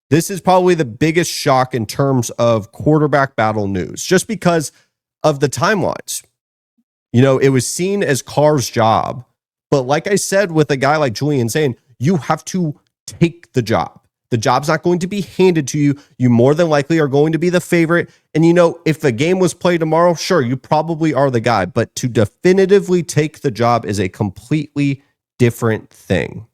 This is probably the biggest shock in terms of quarterback battle news, just because of the timelines. It was seen as Carr's job. But like I said, with a guy like Julian saying, you have to take the job. The job's not going to be handed to you. You more than likely are going to be the favorite. And if the game was played tomorrow, sure, you probably are the guy. But to definitively take the job is a completely different thing.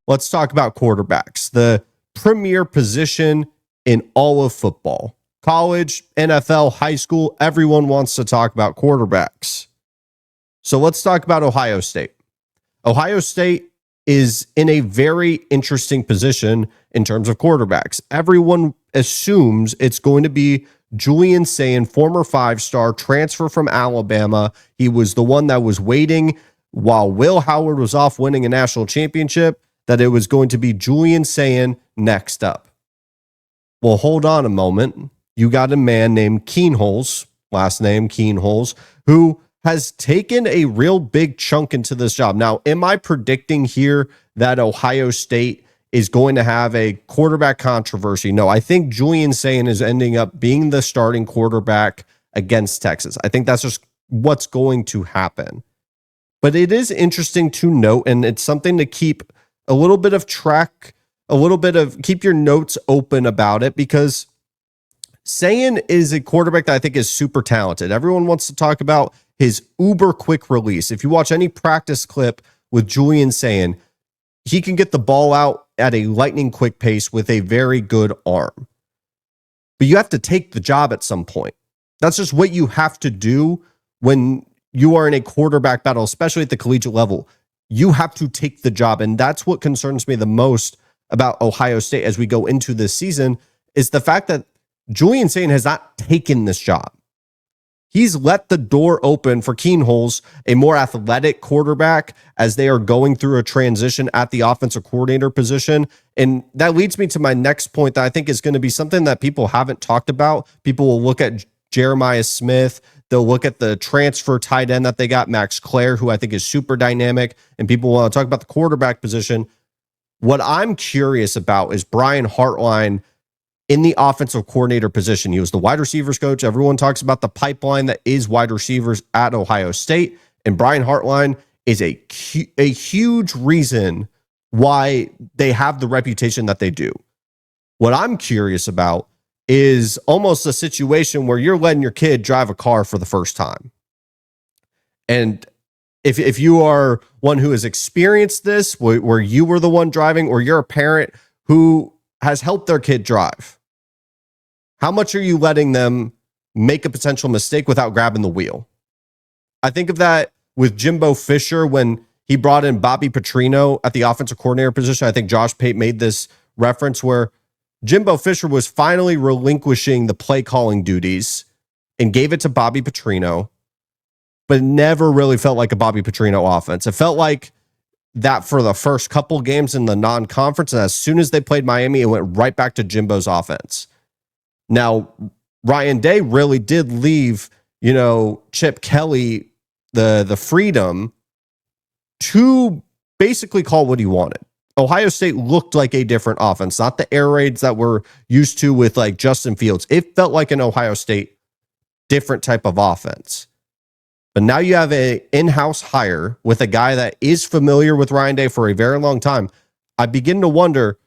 Let's talk about quarterbacks, the premier position in all of football. College, NFL, high school, everyone wants to talk about quarterbacks. So let's talk about Ohio State. Ohio State is in a very interesting position in terms of quarterbacks. Everyone assumes it's going to be Julian Sayin, former 5-star transfer from Alabama. He was the one that was waiting while Will Howard was off winning a national championship, that it was going to be Julian Sayin next up. Well, hold on a moment. You got a man named Keenholz, last name Keenholz, who has taken a real big chunk into this job. Now, am I predicting here that Ohio State is going to have a quarterback controversy? No, I think Julian Sayin is ending up being the starting quarterback against Texas. I think that's just what's going to happen. But it is interesting to note, and it's something to keep a little bit of track, keep your notes open about it, because Sayin is a quarterback that I think is super talented. Everyone wants to talk about his uber quick release. If you watch any practice clip with Julian Sayin, he can get the ball out at a lightning quick pace with a very good arm. But you have to take the job at some point. That's just what you have to do when you are in a quarterback battle, especially at the collegiate level. You have to take the job. And that's what concerns me the most about Ohio State as we go into this season, is the fact that Julian Sayin has not taken this job. He's let the door open for Keenholz, a more athletic quarterback, as they are going through a transition at the offensive coordinator position. And that leads me to my next point that I think is going to be something that people haven't talked about. People will look at Jeremiah Smith. They'll look at the transfer tight end that they got, Max Clare, who I think is super dynamic. And people want to talk about the quarterback position. What I'm curious about is Brian Hartline in the offensive coordinator position. He was the wide receivers coach. Everyone talks about the pipeline that is wide receivers at Ohio State. And Brian Hartline is a huge reason why they have the reputation that they do. What I'm curious about is almost a situation where you're letting your kid drive a car for the first time. And if you are one who has experienced this, where you were the one driving, or you're a parent who has helped their kid drive, how much are you letting them make a potential mistake without grabbing the wheel? I think of that with Jimbo Fisher when he brought in Bobby Petrino at the offensive coordinator position. I think Josh Pate made this reference where Jimbo Fisher was finally relinquishing the play calling duties and gave it to Bobby Petrino, but it never really felt like a Bobby Petrino offense. It felt like that for the first couple games in the non-conference, and as soon as they played Miami, it went right back to Jimbo's offense. Now, Ryan Day really did leave, Chip Kelly the freedom to basically call what he wanted. Ohio State looked like a different offense, not the air raids that we're used to with like Justin Fields. It felt like an Ohio State different type of offense. But now you have an in-house hire with a guy that is familiar with Ryan Day for a very long time. I begin to wonder,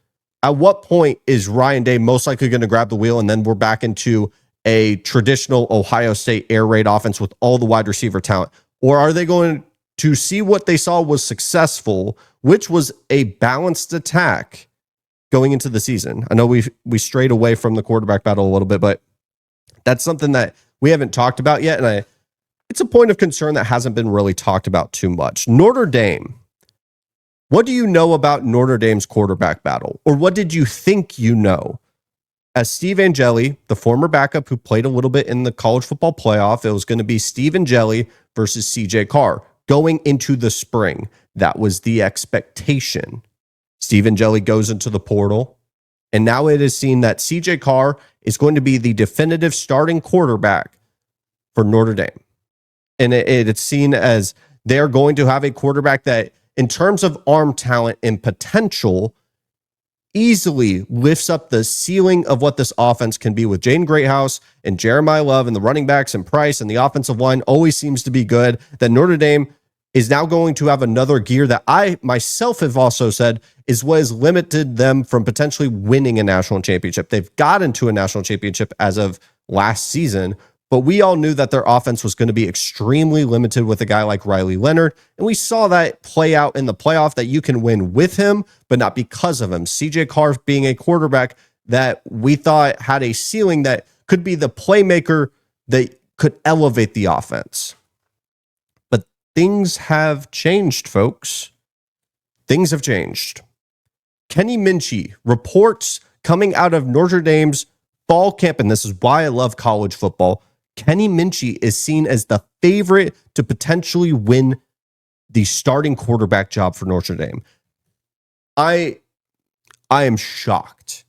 at what point is Ryan Day most likely going to grab the wheel, and then we're back into a traditional Ohio State air raid offense with all the wide receiver talent? Or are they going to see what they saw was successful, which was a balanced attack going into the season? I know we strayed away from the quarterback battle a little bit, but that's something that we haven't talked about yet, and it's a point of concern that hasn't been really talked about too much. Notre Dame. What do you know about Notre Dame's quarterback battle? Or what did you think you know? As Steve Angeli, the former backup who played a little bit in the college football playoff, it was going to be Steve Angeli versus CJ Carr going into the spring. That was the expectation. Steve Angeli goes into the portal, and now it is seen that CJ Carr is going to be the definitive starting quarterback for Notre Dame. And it's seen as they're going to have a quarterback that, in terms of arm talent and potential, easily lifts up the ceiling of what this offense can be with Jaden Greathouse and Jeremiah Love and the running backs and Price, and the offensive line always seems to be good. That Notre Dame is now going to have another gear that I myself have also said is what has limited them from potentially winning a national championship. They've gotten to a national championship as of last season, but we all knew that their offense was going to be extremely limited with a guy like Riley Leonard. And we saw that play out in the playoff, that you can win with him, but not because of him. CJ Carr being a quarterback that we thought had a ceiling that could be the playmaker that could elevate the offense. But things have changed, folks. Things have changed. Kenny Minchey reports coming out of Notre Dame's fall camp, and this is why I love college football. Kenny Minchey is seen as the favorite to potentially win the starting quarterback job for Notre Dame. I am shocked.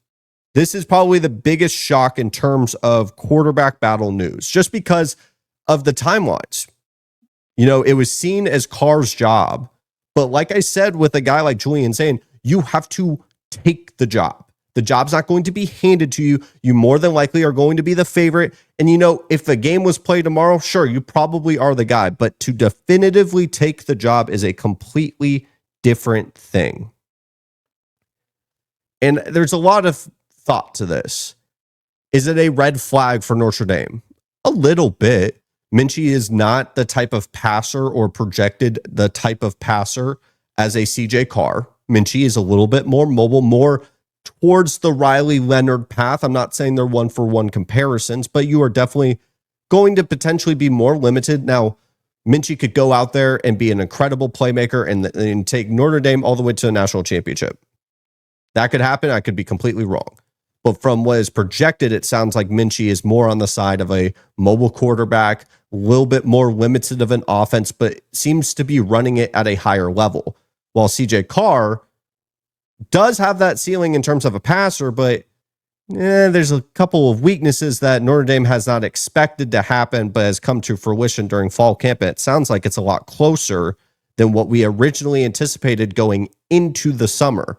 This is probably the biggest shock in terms of quarterback battle news, just because of the timelines. You know, it was seen as Carr's job, but like I said, with a guy like Julian saying, you have to take the job. The job's not going to be handed to you. You more than likely are going to be the favorite. And, you know, if the game was played tomorrow, sure, you probably are the guy. But to definitively take the job is a completely different thing. And there's a lot of thought to this. Is it a red flag for Notre Dame? A little bit. Minchey is not the type of passer or projected the type of passer as a CJ Carr. Minchey is a little bit more mobile, more towards the Riley Leonard path. I'm not saying they're one-for-one comparisons, but you are definitely going to potentially be more limited. Now, Minchey could go out there and be an incredible playmaker and take Notre Dame all the way to a national championship. That could happen. I could be completely wrong. But from what is projected, it sounds like Minchey is more on the side of a mobile quarterback, a little bit more limited of an offense, but seems to be running it at a higher level. While CJ Carr does have that ceiling in terms of a passer, but there's a couple of weaknesses that Notre Dame has not expected to happen, but has come to fruition during fall camp. And it sounds like it's a lot closer than what we originally anticipated going into the summer.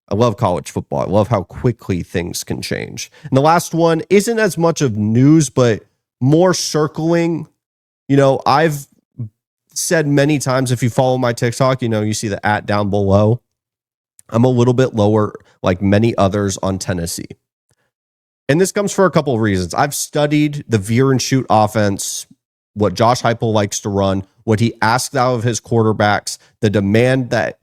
I love college football. I love how quickly things can change. And the last one isn't as much of news, but more circling. You know, I've said many times, if you follow my TikTok, you know, you see the @ down below. I'm a little bit lower, like many others, on Tennessee. And this comes for a couple of reasons. I've studied the veer and shoot offense, what Josh Heupel likes to run, what he asks out of his quarterbacks, the demand that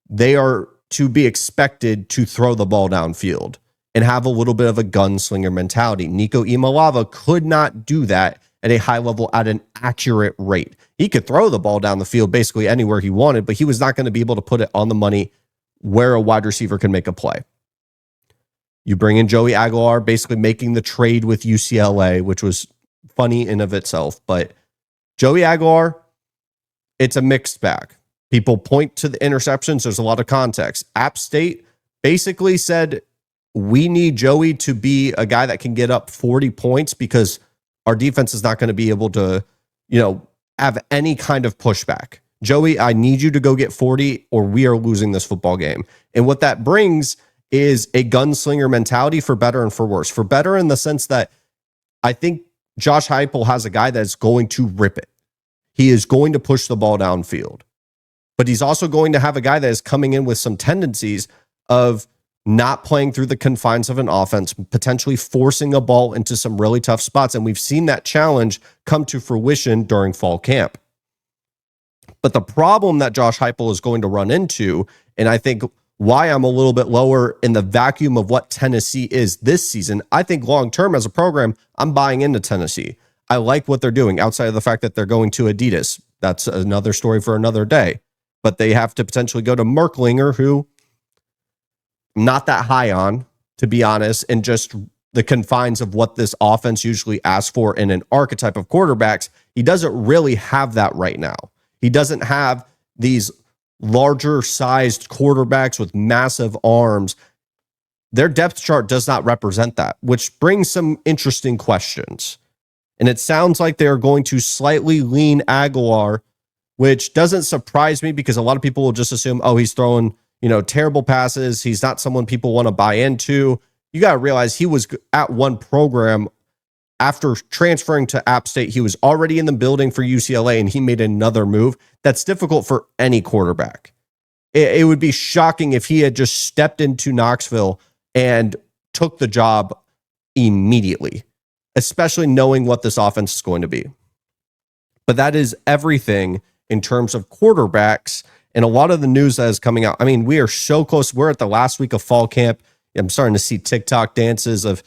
they are to be expected to throw the ball downfield and have a little bit of a gunslinger mentality. Nico Imalava could not do that at a high level at an accurate rate. He could throw the ball down the field basically anywhere he wanted, but he was not going to be able to put it on the money where a wide receiver can make a play. You bring in Joey Aguilar, basically making the trade with UCLA, which was funny in of itself. But Joey Aguilar, it's a mixed bag. People point to the interceptions. There's a lot of context. App State basically said, we need Joey to be a guy that can get up 40 points because our defense is not going to be able to, you know, have any kind of pushback. Joey, I need you to go get 40 or we are losing this football game. And what that brings is a gunslinger mentality, for better and for worse. For better in the sense that I think Josh Heupel has a guy that's going to rip it. He is going to push the ball downfield. But he's also going to have a guy that is coming in with some tendencies of not playing through the confines of an offense, potentially forcing a ball into some really tough spots. And we've seen that challenge come to fruition during fall camp. But the problem that Josh Heupel is going to run into, and I think why I'm a little bit lower in the vacuum of what Tennessee is this season, I think long-term as a program, I'm buying into Tennessee. I like what they're doing outside of the fact that they're going to Adidas. That's another story for another day. But they have to potentially go to Merklinger, who I'm not that high on, to be honest, and just the confines of what this offense usually asks for in an archetype of quarterbacks. He doesn't really have that right now. He doesn't have these larger sized quarterbacks with massive arms. Their depth chart does not represent that, which brings some interesting questions. And it sounds like they're going to slightly lean Aguilar, which doesn't surprise me because a lot of people will just assume, oh, he's throwing, terrible passes. He's not someone people want to buy into. You got to realize he was at one program after transferring to App State. He was already in the building for UCLA and he made another move. That's difficult for any quarterback. It would be shocking if he had just stepped into Knoxville and took the job immediately, especially knowing what this offense is going to be. But that is everything in terms of quarterbacks and a lot of the news that is coming out. I mean, we are so close. We're at the last week of fall camp. I'm starting to see TikTok dances of,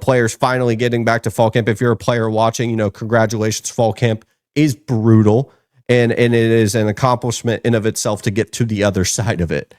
players finally getting back to fall camp. If you're a player watching, congratulations. Fall camp is brutal. And it is an accomplishment in of itself to get to the other side of it.